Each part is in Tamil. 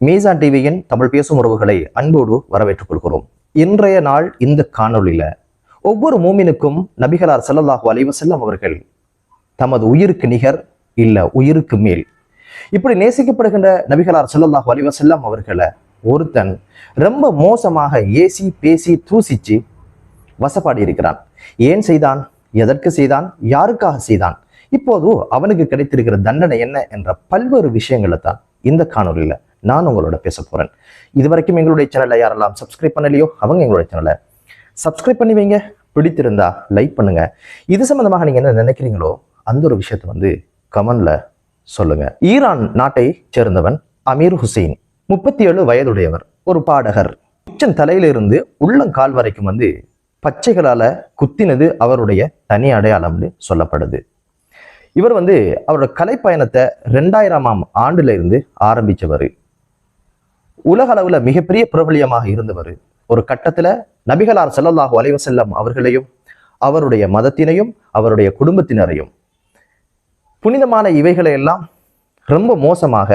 மீசான் டிவியின் தமிழ் பேசும் உறவுகளை அன்போடு வரவேற்றுக் கொள்கிறோம். இன்றைய நாள் இந்த காணொளியில ஒவ்வொரு மூமினுக்கும் நபிகளார் ஸல்லல்லாஹு அலைஹி வஸல்லம் அவர்கள் தமது உயிருக்கு நிகர் இல்ல உயிருக்கு மேல் இப்படி நேசிக்கப்படுகின்ற நபிகளார் ஸல்லல்லாஹு அலைஹி வஸல்லம் அவர்களை ஒருத்தன் ரொம்ப மோசமாக ஏசி பேசி தூசிச்சு வசப்பாடி இருக்கிறான். ஏன் செய்தான், எதற்கு செய்தான், யாருக்காக செய்தான், இப்போது அவனுக்கு கிடைத்திருக்கிற தண்டனை என்ன என்ற பல்வேறு விஷயங்களை தான் இந்த காணொலியில நான் உங்களோட பேச போறேன். இதுவரைக்கும் எங்களுடைய சேனலை யாரெல்லாம் சப்ஸ்கிரைப் பண்ணலையோ அவங்க எங்களுடைய சேனலை சப்ஸ்கிரைப் பண்ணி வைங்க. பிடித்திருந்தா லைக் பண்ணுங்க. இது சம்பந்தமாக நீங்க என்ன நினைக்கிறீங்களோ அந்த ஒரு விஷயத்தை கமெண்ட்ல சொல்லுங்க. ஈரான் நாட்டை சேர்ந்தவன் அமீர் ஹுசைன், 37 வயதுடையவர், ஒரு பாடகர். உச்சன் தலையிலிருந்து உள்ளங்கால் வரைக்கும் பச்சைகளால குத்தினது அவருடைய தனி அடையாளம்னு சொல்லப்படுது. இவர் அவரோட கலைப்பயணத்தை 2000ஆம் ஆண்டுல இருந்து ஆரம்பிச்சவர். உலக அளவுல மிகப்பெரிய பிரபலியமாக இருந்தவர். ஒரு கட்டத்துல நபிகளார் ஸல்லல்லாஹு அலைஹி வஸல்லம் அவர்களையும் அவருடைய மதத்தினையும் அவருடைய குடும்பத்தினரையும் புனிதமான இவைகளை எல்லாம் ரொம்ப மோசமாக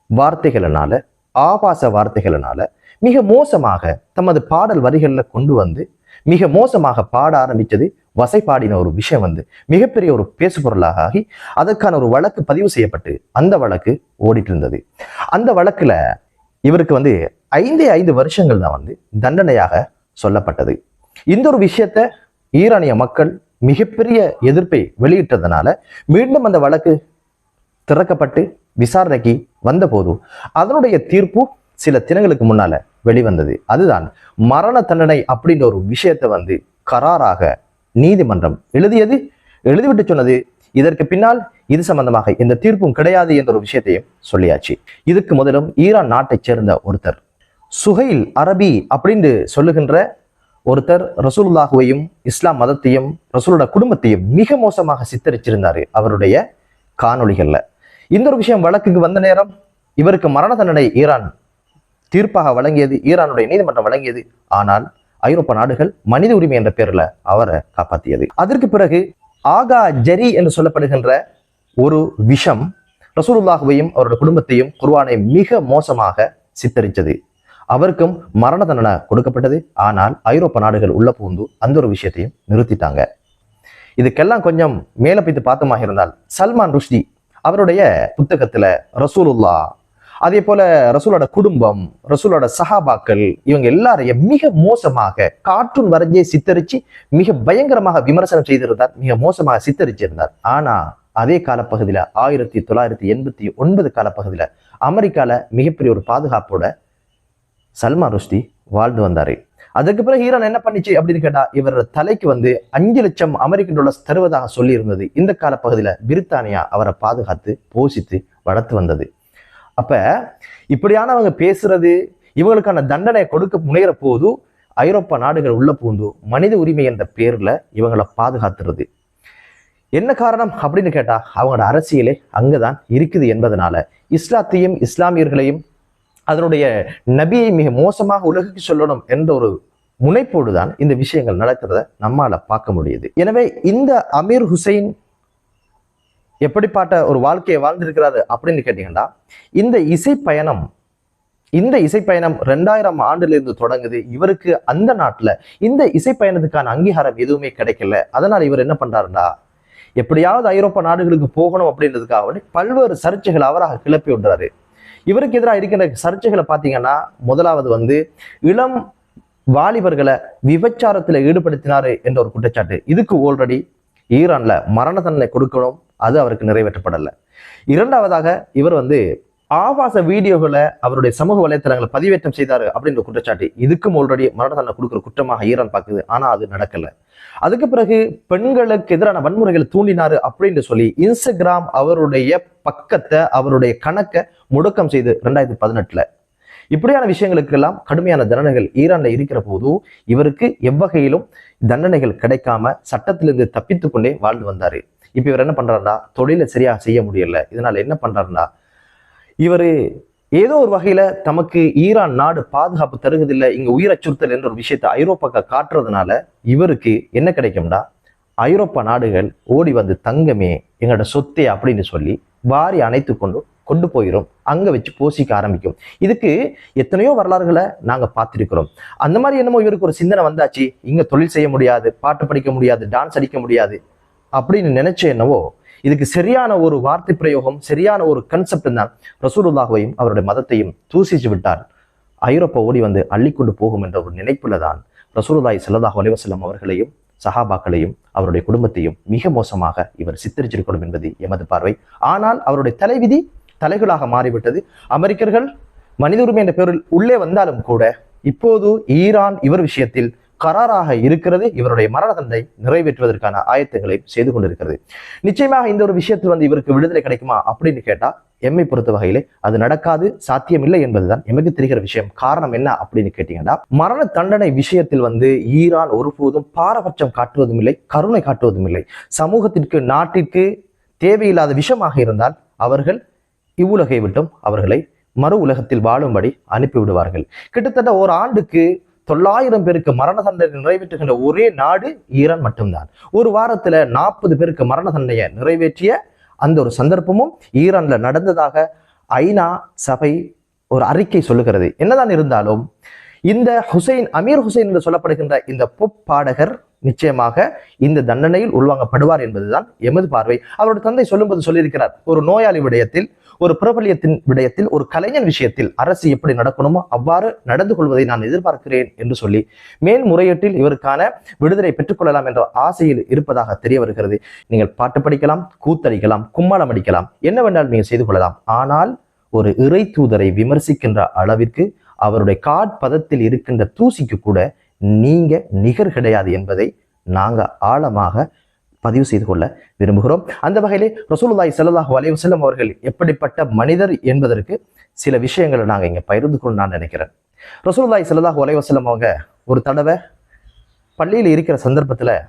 வார்த்தைகளினால, ஆபாச வார்த்தைகளினால மிக மோசமாக தமது பாடல் வரிகள்ல கொண்டு மிக மோசமாக பாட ஆரம்பிச்சது. வசைப்பாடின ஒரு விஷயம் மிகப்பெரிய ஒரு பேசு பொருளாக ஆகி அதற்கான ஒரு வழக்கு பதிவு செய்யப்பட்டு அந்த வழக்கு ஓடிட்டு இருந்தது. அந்த வழக்குல இவருக்கு 5 வருஷங்கள் தான் தண்டனையாக சொல்லப்பட்டது. இந்த ஒரு விஷயத்த ஈரானிய மக்கள் மிகப்பெரிய எதிர்ப்பை வெளியிட்டதுனால மீண்டும் அந்த வழக்கு திறக்கப்பட்டு விசாரணைக்கு வந்த போது அதனுடைய தீர்ப்பு சில தினங்களுக்கு முன்னால வெளிவந்தது. அதுதான் மரண தண்டனை அப்படின்ற ஒரு விஷயத்தை கராராக நீதிமன்றம் எழுதிவிட்டு சொன்னது. இதற்கு பின்னால் இது சம்பந்தமாக எந்த தீர்ப்பும் கிடையாது என்ற ஒரு விஷயத்தையும் சொல்லியாச்சு. இதுக்கு முதலும் ஈரான் நாட்டை சேர்ந்த ஒருத்தர் சுஹைல் அரபி அப்படின்னு சொல்லுகின்ற ஒருத்தர் ரசூலுல்லாஹுவையும் இஸ்லாம் மதத்தையும் ரசூலோட குடும்பத்தையும் மிக மோசமாக சித்தரிச்சிருந்தாரு அவருடைய காணொளிகள்ல. இந்த ஒரு விஷயம் வழக்குக்கு வந்த நேரம் இவருக்கு மரண தண்டனை ஈரான் தீர்ப்பாக வழங்கியது, ஈரானுடைய நீதிமன்றம் வழங்கியது. ஆனால் ஐரோப்பா நாடுகள் மனித உரிமை என்ற பேர்ல அவரை காப்பாற்றியது. அதற்கு பிறகு ஆகா ஜரி என்று சொல்லப்படுகின்ற ஒரு விஷம் ரசூலுல்லாஹுவையும் அவருடைய குடும்பத்தையும் குர்ஆனை மிக மோசமாக சித்தரித்தது. அவருக்கும் மரண தண்டனை கொடுக்கப்பட்டது. ஆனால் ஐரோப்பா நாடுகள் உள்ள பூந்து அந்த ஒரு விஷயத்தையும் நிறுத்திட்டாங்க. இதுக்கெல்லாம் கொஞ்சம் மேல போய்த்து பார்த்தமாக இருந்தால் சல்மான் ருஷ்டி அவருடைய புத்தகத்துல ரசூலுல்லா, அதே போல ரசூலோட குடும்பம், ரசூலோட சஹாபாக்கள் இவங்க எல்லாரையும் மிக மோசமாக கார்ட்டூன் வரைஞ்சே சித்தரிச்சு மிக பயங்கரமாக விமர்சனம் செய்திருந்தார், மிக மோசமாக சித்தரிச்சிருந்தார். ஆனா அதே காலப்பகுதியில 1989 காலப்பகுதியில அமெரிக்கால மிகப்பெரிய ஒரு பாதுகாப்போட சல்மான் ருஷ்டி வாழ்ந்து வந்தாரு. அதுக்கு பிறகு ஈரான் என்ன பண்ணிச்சு அப்படின்னு கேட்டா இவரோட தலைக்கு 5 லட்சம் அமெரிக்கன் டாலர்ஸ் தருவதாக சொல்லி இருந்தது. இந்த காலப்பகுதியில பிரித்தானியா அவரை பாதுகாத்து போஷித்து வளர்த்து வந்தது. அப்ப இப்படியானவங்க பேசுறது, இவங்களுக்கான தண்டனை கொடுக்க முனைகிற போது ஐரோப்பா நாடுகள் உள்ள பூந்து மனித உரிமை என்ற பேர்ல இவங்களை பாதுகாத்துறது. என்ன காரணம் அப்படின்னு கேட்டா அவங்களோட அரசியலே அங்கதான் இருக்குது என்பதனால இஸ்லாத்தையும் இஸ்லாமியர்களையும் அதனுடைய நபியை மிக மோசமாக உலகுக்கு சொல்லணும் என்ற ஒரு முனைப்போடு தான் இந்த விஷயங்கள் நடக்கிறத நம்மால பார்க்க முடியுது. எனவே இந்த அமீர் ஹுசைன் எப்படிப்பட்ட ஒரு வாழ்க்கையை வாழ்ந்திருக்கிறாரு அப்படின்னு கேட்டீங்கன்னா இந்த இசைப்பயணம் 2000 ஆண்டுல இருந்து தொடங்குது. இவருக்கு அந்த நாட்டுல இந்த இசைப்பயணத்துக்கான அங்கீகாரம் எதுவுமே கிடைக்கல. அதனால இவர் என்ன பண்றாருன்னா எப்படியாவது ஐரோப்பா நாடுகளுக்கு போகணும் அப்படின்றதுக்காக பல்வேறு சர்ச்சைகள் அவராக கிளப்பி விடுறாரு. இவருக்கு எதிராக இருக்கின்ற சர்ச்சைகளை பார்த்தீங்கன்னா முதலாவது இளம் வாலிபர்களை விபச்சாரத்துல ஈடுபடுத்தினாரு என்ற ஒரு குற்றச்சாட்டு. இதுக்கு ஆல்ரெடி ஈரான்ல மரண தண்டனை கொடுக்கணும், அது அவருக்கு நிறைவேற்றப்படலை. இரண்டாவதாக இவர் ஆபாச வீடியோகளை அவருடைய சமூக வலைத்தளங்களை பதிவேற்றம் செய்தாரு அப்படின்ற குற்றச்சாட்டு. இதுக்கும் ஆல்ரெடி மரண தண்டனை கொடுக்குற குற்றமாக ஈரான் பார்க்குது. ஆனா அது நடக்கல. அதுக்கு பிறகு பெண்களுக்கு எதிரான வன்முறைகளை தூண்டினாரு அப்படின்னு சொல்லி இன்ஸ்டாகிராம் அவருடைய பக்கத்தை, அவருடைய கணக்கை முடக்கம் செய்து 2018 இப்படியான விஷயங்களுக்கெல்லாம் கடுமையான தண்டனைகள் ஈரான்ல இருக்கிற போது இவருக்கு எவ்வகையிலும் தண்டனைகள் கிடைக்காம சட்டத்திலிருந்து தப்பித்து கொண்டே வாழ்ந்து வந்தாரு. இப்ப இவர் என்ன பண்றாருன்னா தொழிலை சரியாக செய்ய முடியல. இதனால என்ன பண்றாருன்னா இவர் ஏதோ ஒரு வகையில தமக்கு ஈரான் நாடு பாதுகாப்பு தருவதில்லை, இங்க உயிர் அச்சுறுத்தல் என்ற ஒரு விஷயத்தை ஐரோப்பாக்க காட்டுறதுனால இவருக்கு என்ன கிடைக்கும்னா ஐரோப்பா நாடுகள் ஓடி தங்கமே எங்களோட சொத்தே அப்படின்னு சொல்லி வாரி அணைத்து கொண்டு கொண்டு போயிடும், அங்க வச்சு போசிக்க ஆரம்பிக்கும். இதுக்கு எத்தனையோ வரலாறுகளை நாங்க பார்த்திருக்கிறோம். அந்த மாதிரி என்னமோ இவருக்கு ஒரு சிந்தனை வந்தாச்சு, இங்க தொழில் செய்ய முடியாது, பாட்டு படிக்க முடியாது, டான்ஸ் அடிக்க முடியாது அப்படின்னு நினைச்ச என்னவோ இதுக்கு சரியான ஒரு வார்த்தை பிரயோகம், சரியான ஒரு கன்செப்ட் தான் ரசூலுல்லாஹையும் அவருடைய மதத்தையும் தூசிச்சு விட்டார். ஐரோப்பா ஓடி வந்து அள்ளிக்கொண்டு போகும் என்ற ஒரு நினைப்புல தான் ரசூலுல்லாஹி ஸல்லல்லாஹு அலைஹி வஸல்லம் அவர்களையும் சஹாபாக்களையும் அவருடைய குடும்பத்தையும் மிக மோசமாக இவர் சித்தரிச்சிருக்கணும் என்பது எமது பார்வை. ஆனால் அவருடைய தலைவிதி தலைகளாக மாறிவிட்டது. அமெரிக்கர்கள் மனித உரிமை என்ற பெயரில் உள்ளே வந்தாலும் கூட இப்போது ஈரான் இவர் விஷயத்தில் கராராக இருக்கிறது. இவருடைய மரண தண்டனை நிறைவேற்றுவதற்கான ஆயத்தங்களை செய்து கொண்டிருக்கிறது. நிச்சயமாக இந்த ஒரு விஷயத்தில் வந்து இவருக்கு விடுதலை கிடைக்குமா அப்படின்னு கேட்டா எம்மை பொறுத்த வகையிலே அது நடக்காது, சாத்தியமில்லை என்பதுதான் எமக்கு தெரிகிற விஷயம். காரணம் என்ன அப்படின்னு கேட்டீங்கன்னா, மரண தண்டனை விஷயத்தில் வந்து ஈரான் ஒருபோதும் பாரபட்சம் காட்டுவதும் இல்லை, கருணை காட்டுவதும் இல்லை. சமூகத்திற்கு நாட்டிற்கு தேவையில்லாத விஷயமாக இருந்தால் அவர்கள் இவ்வுலகை விட்டும் அவர்களை மறு உலகத்தில் வாழும்படி அனுப்பிவிடுவார்கள். கிட்டத்தட்ட ஒரு ஆண்டுக்கு 900 பேருக்கு மரண தண்டனை நிறைவேற்றுகின்ற ஒரே நாடு ஈரான் மட்டும்தான். ஒரு வாரத்துல 40 பேருக்கு மரண தண்டனையை நிறைவேற்றிய அந்த ஒரு சந்தர்ப்பமும் ஈரான்ல நடந்ததாக ஐநா சபை ஒரு அறிக்கை சொல்லுகிறது. என்னதான் இருந்தாலும் இந்த அமீர் ஹுசைன் என்று சொல்லப்படுகின்ற இந்த பொப் பாடகர் நிச்சயமாக இந்த தண்டனையில் உள்வாங்கப்படுவார் என்பதுதான் எமது பார்வை. அவருடைய தந்தை சொல்லும்போது சொல்லியிருக்கிறார், ஒரு நோயாளி விடயத்தில், ஒரு பிரபலியத்தின் விடயத்தில், ஒரு கலைஞன் விஷயத்தில் அரசு எப்படி நடக்கணுமோ அவ்வாறு நடந்து கொள்வதை நான் எதிர்பார்க்கிறேன் என்று சொல்லி மேல்முறையீட்டில் இவருக்கான விடுதலை பெற்றுக்கொள்ளலாம் என்ற ஆசையில் இருப்பதாக தெரிய வருகிறது. நீங்கள் பாட்டு படிக்கலாம், கூத்தடிக்கலாம், கும்மாளம் அடிக்கலாம், என்ன வேண்டாலும் நீங்கள் செய்து கொள்ளலாம். ஆனால் ஒரு இறை தூதரை விமர்சிக்கின்ற அளவிற்கு அவருடைய காட்பதத்தில் இருக்கின்ற தூசிக்கு கூட நீங்க நிகர் கிடையாது என்பதை நாங்க ஆழமாக பதிவு செய்து கொள்ள விரும்புகிறோம். அந்த வகையிலே ரசூலுல்லாஹி ஸல்லல்லாஹு அலைஹி வஸல்லம் அவர்கள் எப்படிப்பட்ட மனிதர் என்பதற்கு சில விஷயங்களை நாங்க இங்க பகிர்ந்து கொள்ள நான் நினைக்கிறேன். ரசூலுல்லாஹி ஸல்லல்லாஹு அலைஹி வஸல்லம் அவங்க ஒரு தடவை பள்ளியில் இருக்கிற சந்தர்ப்பத்துல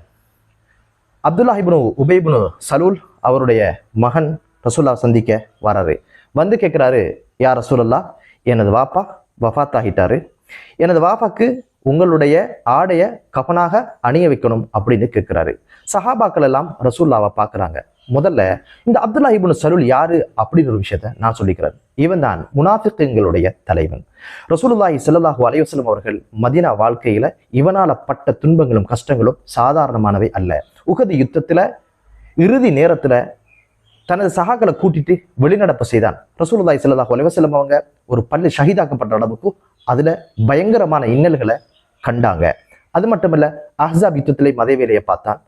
அப்துல்லாஹ் இப்னு உபை இப்னு சலூல் அவருடைய மகன் ரசூலுல்லாஹ் சந்திக்க வராரு. வந்து கேட்கிறாரு, யா ரசூலல்லாஹ், எனது வாப்பா வஃபாத் ஆகிட்டாரு, எனது வாப்பாக்கு உங்களுடைய ஆடைய கஃனாக அணிய வைக்கணும் அப்படின்னு கேட்கிறாரு. சஹாபாக்கள் எல்லாம் ரசூலுல்லாஹ்வை பார்க்குறாங்க. முதல்ல இந்த அப்துல்லாஹ் இப்னு சலூல் யாரு அப்படின்னு ஒரு விஷயத்த நான் சொல்லிக்கிறேன். இவன் தான் முனாஃபிக்குகளுடைய தலைவன். ரசூலுல்லாஹி ஸல்லல்லாஹு அலைஹி வஸல்லம் அவர்கள் மதீனா வாழ்க்கையில இவனால பட்ட துன்பங்களும் கஷ்டங்களும் சாதாரணமானவை அல்ல. உஹது யுத்தத்துல இறுதி நேரத்துல தனது சகாக்களை கூட்டிட்டு வெளிநடப்பு செய்தான். ரசூலுல்லாஹி ஸல்லல்லாஹு அலைஹி வஸல்லம் அவங்க ஒரு பள்ளி ஷஹீதாக்கப்பட்ட அளவுக்கு அதுல பயங்கரமான இன்னல்களை கண்டாங்க. அது மட்டுமல்ல, அஹ்ஸாப் யுத்தத்திலே மதவேலையை பார்த்தான்.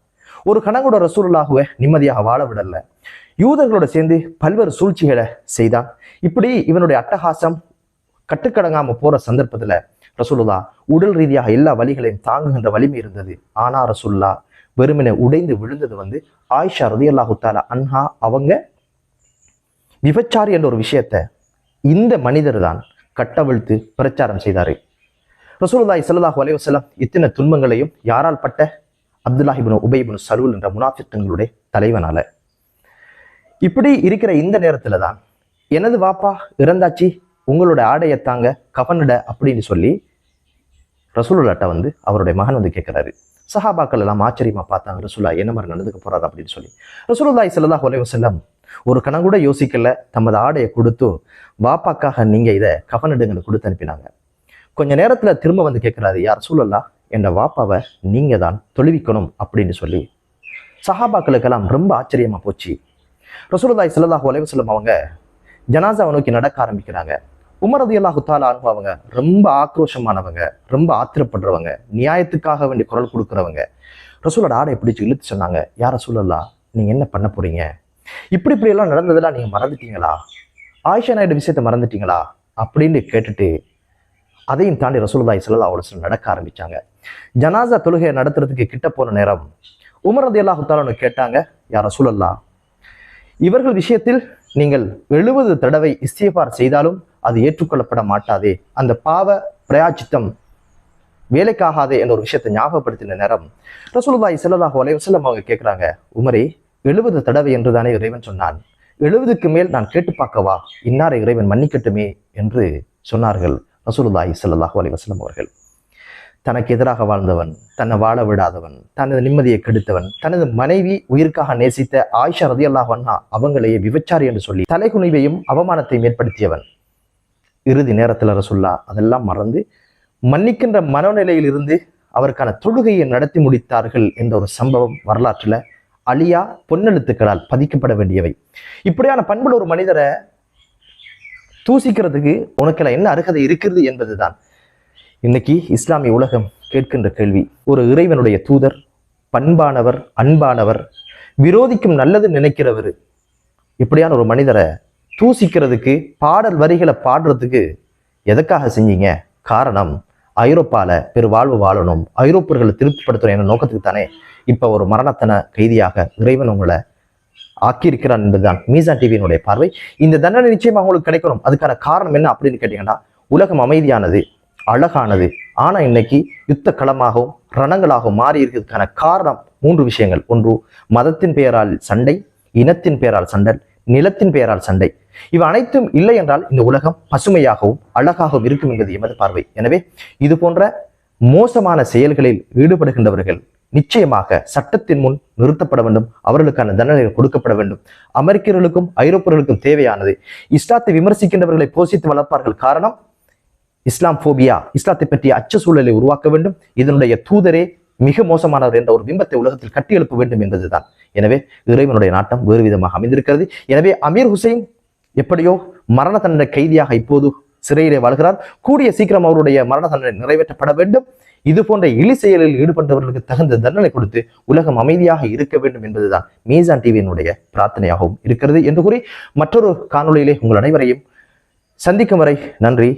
ஒரு கணங்கூட ரசூலுல்லாஹுவை நிம்மதியாக வாழ விடல. யூதர்களோட சேர்ந்து பல்வேறு சூழ்ச்சிகளை செய்தான். இப்படி இவனுடைய அட்டகாசம் கட்டுக்கடங்காம போற சந்தர்ப்பத்துல ரசூலுல்லாஹ் உடல் ரீதியாக எல்லா வலிகளையும் தாங்குகின்ற வலிமை இருந்தது. ஆனா ரசூலுல்லாஹ் வெறுமனே உடைந்து விழுந்தது வந்து ஆயிஷா ரலியல்லாஹு தஆலா அன்ஹா அவங்க விபச்சாரி என்ற ஒரு விஷயத்த இந்த மனிதர் தான் கட்டவிழ்த்து பிரச்சாரம் செய்தாரு. ரசூலுல்லாஹி ஸல்லல்லாஹு அலைஹி வஸல்லம் இத்தனை துன்பங்களையும் யாரால் பட்ட? அப்துல்லாஹ் இப்னு உபை இப்னு சலூல் என்ற முனாஃபிக்குகளுடைய தலைவனால. இப்படி இருக்கிற இந்த நேரத்துல தான் எனது வாப்பா இறந்தாச்சு, உங்களோட ஆடையை தாங்க கஃனிட அப்படின்னு சொல்லி ரசூலுல்லாஹ்ட்ட வந்து அவருடைய மகன் வந்து கேட்கிறாரு. சஹாபாக்கள் எல்லாம் ஆச்சரியமா பார்த்தாங்க, ரசூலுல்லாஹ் என்ன மாதிரி நடந்துக்க போறாரு அப்படின்னு சொல்லி. ரசூலுல்லாஹி ஸல்லல்லாஹு அலைஹி வஸல்லம் ஒரு கணம் கூட யோசிக்கல, தமது ஆடையை கொடுத்து வாப்பாக்காக நீங்க இதை கஃனிடுங்கன்னு கொடுத்து அனுப்பினாங்க. கொஞ்ச நேரத்துல திரும்ப வந்து கேட்கிறாரு, யா ரசூலுல்லாஹ், என்ற வாப்பாவை நீங்க தான் தொழுவிக்கணும் அப்படின்னு சொல்லி. சஹாபாக்களுக்கெல்லாம் ரொம்ப ஆச்சரியமா போச்சு. ரசூலுல்லாஹி ஸல்லல்லாஹு அலைஹி வஸல்லம் அவங்க ஜனாஸாவை நோக்கி நடக்க ஆரம்பிக்கிறாங்க. உமர் ரலியல்லாஹு தஆலா அன்ஹு அவங்க ரொம்ப ஆக்ரோஷமானவங்க, ரொம்ப ஆத்திரப்படுறவங்க, நியாயத்துக்காக வேண்டி குரல் கொடுக்குறவங்க. ரசூலோட ஆடை பிடிச்சு இழுத்து சொன்னாங்க, யா ரசூலல்லாஹ், நீங்க என்ன பண்ண போறீங்க? இப்படி எல்லாம் நடந்ததெல்லாம் நீங்க மறந்துட்டீங்களா? ஆயிஷா நாயுடு விஷயத்தை மறந்துட்டீங்களா அப்படின்னு கேட்டுட்டு அதையும் தாண்டி ரசூலுல்லாஹி ஸல்லல்லாஹு அலைஹி வஸல்லம் நடக்க ஆரம்பிச்சாங்க. ஜனாஸா தொழுகையை நடத்துறதுக்கு கிட்ட போன நேரம் உமர் ரலியல்லாஹு தஆலா கேட்டாங்க, யா ரசூலல்லாஹ், இவர்கள் விஷயத்தில் நீங்கள் 70 தடவை இஸ்திக்ஃபார் செய்தாலும் அது ஏற்றுக்கொள்ளப்பட மாட்டாதே, அந்த பாவ பிரயாச்சித்தம் வேலைக்காகாதே என்ற ஒரு விஷயத்தை ஞாபகப்படுத்தின நேரம் ரசூலுல்லாஹி ஸல்லல்லாஹு அலைஹி வஸல்லம் அவங்க கேட்கிறாங்க, உமரே, 70 தடவை என்று தானே இறைவன் சொன்னான், 70க்கு மேல் நான் கேட்டு பார்க்கவா? இன்னாரை இறைவன் மன்னிக்கட்டுமே என்று சொன்னார்கள் ரசூலுல்லாஹி ஸல்லல்லாஹு அலைஹி வஸல்லம் அவர்கள். தனக்கு எதிராக வாழ்ந்தவன், தன்னை வாழ விடாதவன், தனது நிம்மதியை கெடுத்தவன், தனது மனைவி உயிருக்காக நேசித்த ஆயிஷா ரலியல்லாஹு அன்ஹா அவங்களையே விபச்சாரி என்று சொல்லி தலைகுனிவையும் அவமானத்தையும் ஏற்படுத்தியவன். இறுதி நேரத்தில் ரசூலுல்லாஹ் அதெல்லாம் மறந்து மன்னிக்கின்ற மனநிலையில் இருந்து அவருக்கான தொழுகையை நடத்தி முடித்தார்கள் என்ற ஒரு சம்பவம் வரலாற்றுல அழியா பொன்னெழுத்துக்களால் பதிக்கப்பட வேண்டியவை. இப்படியான பண்புள்ள ஒரு மனிதரை தூசிக்கிறதுக்கு உனக்கெல்லாம் என்ன அருகதை இருக்கிறது என்பதுதான் இன்னைக்கு இஸ்லாமிய உலகம் கேட்கின்ற கேள்வி. ஒரு இறைவனுடைய தூதர், பண்பானவர், அன்பானவர், விரோதிக்கும் நல்லது நினைக்கிறவர், இப்படியான ஒரு மனிதரை தூசிக்கிறதுக்கு பாடல் வரிகளை பாடுறதுக்கு எதற்காக செஞ்சீங்க? காரணம், ஐரோப்பால பெரு வாழ்வு வாழணும், ஐரோப்பியர்களை திருப்திப்படுத்தணும் என்ற நோக்கத்துக்கு தானே இப்ப ஒரு மரணத்தன கைதியாக இறைவன் உங்களை ஆக்கியிருக்கிறான் என்பதுதான் மீசான் டிவியினுடைய பார்வை. இந்த தண்டனை நிச்சயமா அவங்களுக்கு கிடைக்கணும். அதுக்கான காரணம் என்ன அப்படின்னு கேட்டீங்கன்னா, உலகம் அமைதியானது, அழகானது, ஆனா இன்னைக்கு யுத்த களமாகவும் ரணங்களாகவும் மாறி இருக்கிறதுக்கான காரணம் 3 விஷயங்கள். ஒன்று, மதத்தின் பெயரால் சண்டை, இனத்தின் பெயரால் சண்டை, நிலத்தின் பெயரால் சண்டை. இவை அனைத்தும் இல்லை என்றால் இந்த உலகம் பசுமையாகவும் அழகாகவும் இருக்கும் என்பது எமது பார்வை. எனவே இது போன்ற மோசமான செயல்களில் ஈடுபடுகின்றவர்கள் நிச்சயமாக சட்டத்தின் முன் நிறுத்தப்பட வேண்டும். அவர்களுக்கான தண்டனைகள் கொடுக்கப்பட வேண்டும். அமெரிக்கர்களுக்கும் ஐரோப்பியர்களுக்கும் தேவையானது இஸ்லாத்தை விமர்சிக்கின்றவர்களை போஷித்து வளர்ப்பார்கள். காரணம், இஸ்லாம் போபியா, இஸ்லாத்தை பற்றிய அச்ச சூழலை உருவாக்க வேண்டும். இதனுடைய தூதரே மிக மோசமானவர் என்ற ஒரு பிம்பத்தை உலகத்தில் கட்டி எழுப்ப வேண்டும் என்பதுதான். எனவே இறைவனுடைய நாட்டம் வேறு விதமாக அமைந்திருக்கிறது. எனவே அமீர் ஹுசைன் எப்படியோ மரண தண்டனை கைதியாக இப்போது சிறையிலே வாழ்கிறார். கூடிய சீக்கிரம் அவருடைய மரண தண்டனை நிறைவேற்றப்பட வேண்டும். இது போன்ற இழி செயலில் ஈடுபட்டவர்களுக்கு தகுந்த தண்டனை கொடுத்து உலகம் அமைதியாக இருக்க வேண்டும் என்பதுதான் மீசான் டிவியினுடைய பிரார்த்தனையாகவும் இருக்கிறது என்று கூறி மற்றொரு காணொளியிலே உங்கள் அனைவரையும் சந்திக்கும் வரை நன்றி.